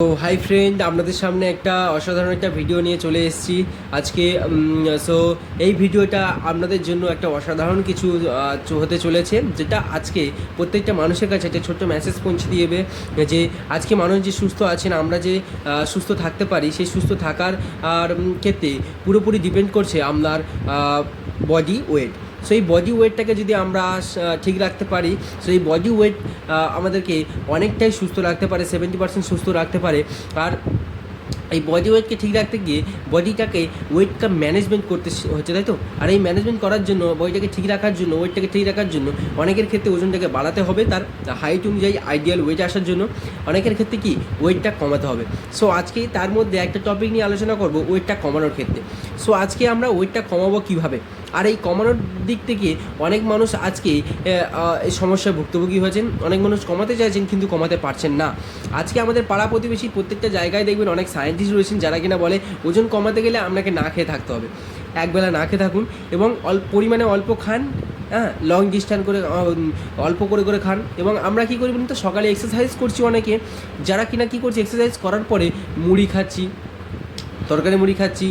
তো hi friend, আপনাদের সামনে একটা অসাধারণ একটা ভিডিও নিয়ে চলে এসেছি আজকে। সো এই ভিডিওটা আপনাদের জন্য একটা অসাধারণ কিছু হতে চলেছে, যেটা আজকে প্রত্যেকটা মানুষের কাছে একটা ছোট্ট মেসেজ পৌঁছে দিবে যে আজকে মানুষ যে সুস্থ আছেন, আমরা যে সুস্থ থাকতে পারি, সেই সুস্থ থাকার ক্ষেত্রে পুরোপুরি ডিপেন্ড করছে আপনার বডি ওয়েট। সো এই বডি ওয়েটটাকে যদি আমরা ঠিক রাখতে পারি, সো এই বডি ওয়েট আমাদেরকে অনেকটাই সুস্থ রাখতে পারে, 70% সুস্থ রাখতে পারে। আর এই বডি ওয়েটকে ঠিক রাখতে গিয়ে বডিটাকে ওয়েটটা ম্যানেজমেন্ট করতে হচ্ছে, তাই তো। আর এই ম্যানেজমেন্ট করার জন্য, বডিটাকে ঠিক রাখার জন্য, ওয়েটটাকে ঠিক রাখার জন্য অনেকের ক্ষেত্রে ওজনটাকে বাড়াতে হবে তার হাইট অনুযায়ী আইডিয়াল ওয়েট আসার জন্য, অনেকের ক্ষেত্রে কি ওয়েটটা কমাতে হবে। সো আজকে তার মধ্যে একটা টপিক নিয়ে আলোচনা করব ওয়েটটা কমানোর ক্ষেত্রে। সো আজকে আমরা ওয়েটটা কমাবো কীভাবে, আর এই কমানোর দিক থেকে অনেক মানুষ আজকে এই সমস্যায় ভুক্তভোগী হয়েছেন। অনেক মানুষ কমাতে চাইছেন কিন্তু কমাতে পারছেন না। আজকে আমাদের পাড়া প্রতিবেশী প্রত্যেকটা জায়গায় দেখবেন অনেক সায়েন্টিস্ট রয়েছেন যারা কিনা বলে ওজন কমাতে গেলে আপনাকে না খেয়ে থাকতে হবে, একবেলা না খেয়ে থাকুন এবং পরিমাণে অল্প খান, হ্যাঁ, লং ডিস্ট্যান্স করে অল্প করে করে খান। এবং আমরা কী করি বলুন তো, সকালে এক্সারসাইজ করছি অনেকে, যারা কিনা কী করছি, এক্সারসাইজ করার পরে মুড়ি খাচ্ছি, তরকারি মুড়ি খাচ্ছি,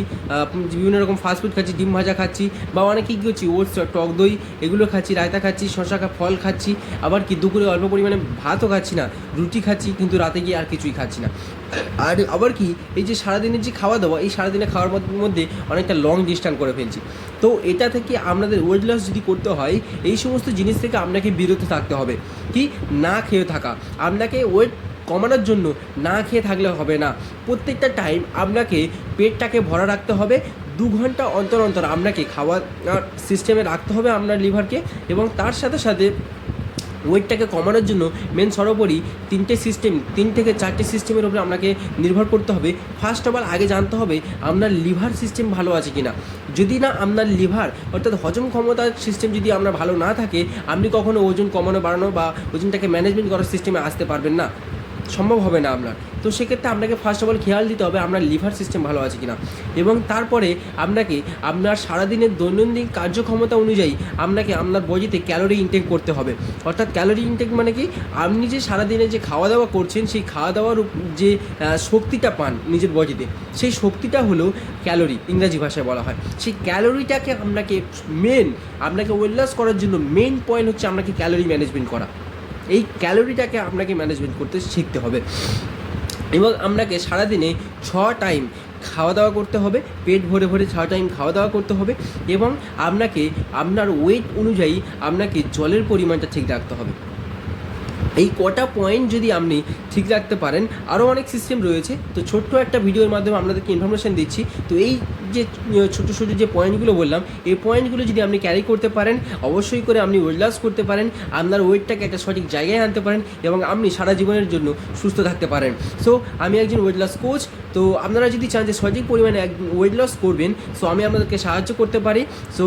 বিভিন্ন রকম ফাস্টফুড খাচ্ছি, ডিম ভাজা খাচ্ছি, বা অনেকে কী করছি ওটস, টক দই এগুলো খাচ্ছি, রায়তা খাচ্ছি, শশা ফল খাচ্ছি, আবার কি দুপুরে অল্প পরিমাণে ভাতও খাচ্ছি না, রুটি খাচ্ছি, কিন্তু রাতে গিয়ে আর কিছুই খাচ্ছি না। আর আবার কি এই যে সারাদিনের যে খাওয়া দাওয়া, এই সারাদিনে খাওয়ার মধ্যে অনেকটা লং ডিস্ট্যান্স করে ফেলছি। তো এটা থেকে আপনাদের ওয়েট লস যদি করতে হয়, এই সমস্ত জিনিস থেকে আপনাকে বিরত থাকতে হবে। কি না খেয়ে থাকা, আপনাকে ওয়েট কমানোর জন্য না খেয়ে থাকলে হবে না। প্রত্যেকটা টাইম আপনাকে পেটটাকে ভরা রাখতে হবে। 2 ঘন্টা অন্তর অন্তর আপনাকে খাওয়ার সিস্টেমে রাখতে হবে আপনার লিভারকে। এবং তার সাথে সাথে ওয়েটটাকে কমানোর জন্য মেন সর্বোপরি 3 থেকে 4টে সিস্টেমের উপরে আপনাকে নির্ভর করতে হবে। ফার্স্ট অফ অল আগে জানতে হবে আপনার লিভার সিস্টেম ভালো আছে কি না। যদি না আপনার লিভার অর্থাৎ হজম ক্ষমতার সিস্টেম যদি আপনার ভালো না থাকে, আপনি কখনো ওজন কমানো বাড়ানো বা ওজনটাকে ম্যানেজমেন্ট করার সিস্টেমে আসতে পারবেন না, সম্ভব হবে না আপনার। তো সেক্ষেত্রে আপনাকে ফার্স্ট অফ অল খেয়াল দিতে হবে আপনার লিভার সিস্টেম ভালো আছে কিনা। এবং তারপরে আপনাকে আপনার সারাদিনের দৈনন্দিন কার্যক্ষমতা অনুযায়ী আপনাকে আপনার বডিতে ক্যালোরি ইনটেক করতে হবে। অর্থাৎ ক্যালোরি ইনটেক মানে কি, আপনি যে সারাদিনে যে খাওয়া দাওয়া করছেন, সেই খাওয়া দাওয়ার যে শক্তিটা পান নিজের বডিতে, সেই শক্তিটা হলো ক্যালোরি, ইংরাজি ভাষায় বলা হয়। সেই ক্যালোরিটাকে আপনাকে ওয়েট লস করার জন্য মেন পয়েন্ট হচ্ছে আপনাকে ক্যালোরি ম্যানেজমেন্ট করা। এই ক্যালোরিটাকে আপনাকে ম্যানেজমেন্ট করতে শিখতে হবে। এবং আপনাকে সারাদিনে 6 টাইম খাওয়া দাওয়া করতে হবে, পেট ভরে ভরে 6 টাইম খাওয়া দাওয়া করতে হবে। এবং আপনাকে আপনার ওয়েট অনুযায়ী আপনাকে জলের পরিমাণটা ঠিক রাখতে হবে। এই কটা পয়েন্ট যদি আপনি ঠিক রাখতে পারেন, আরও অনেক সিস্টেম রয়েছে, তো ছোট্ট একটা ভিডিওর মাধ্যমে আপনাদেরকে ইনফরমেশান দিচ্ছি। তো এই যে ছোটো ছোটো যে পয়েন্টগুলো বললাম, এই পয়েন্টগুলো যদি আপনি ক্যারি করতে পারেন, অবশ্যই করে আপনি ওয়েট লস করতে পারেন, আপনার ওয়েটটাকে একটা সঠিক জায়গায় আনতে পারেন এবং আপনি সারা জীবনের জন্য সুস্থ থাকতে পারেন। সো আমি একজন ওয়েট লস কোচ। তো আপনারা যদি চান যে সঠিক পরিমাণে ওয়েট লস করবেন, সো আমি আপনাদেরকে সাহায্য করতে পারি। সো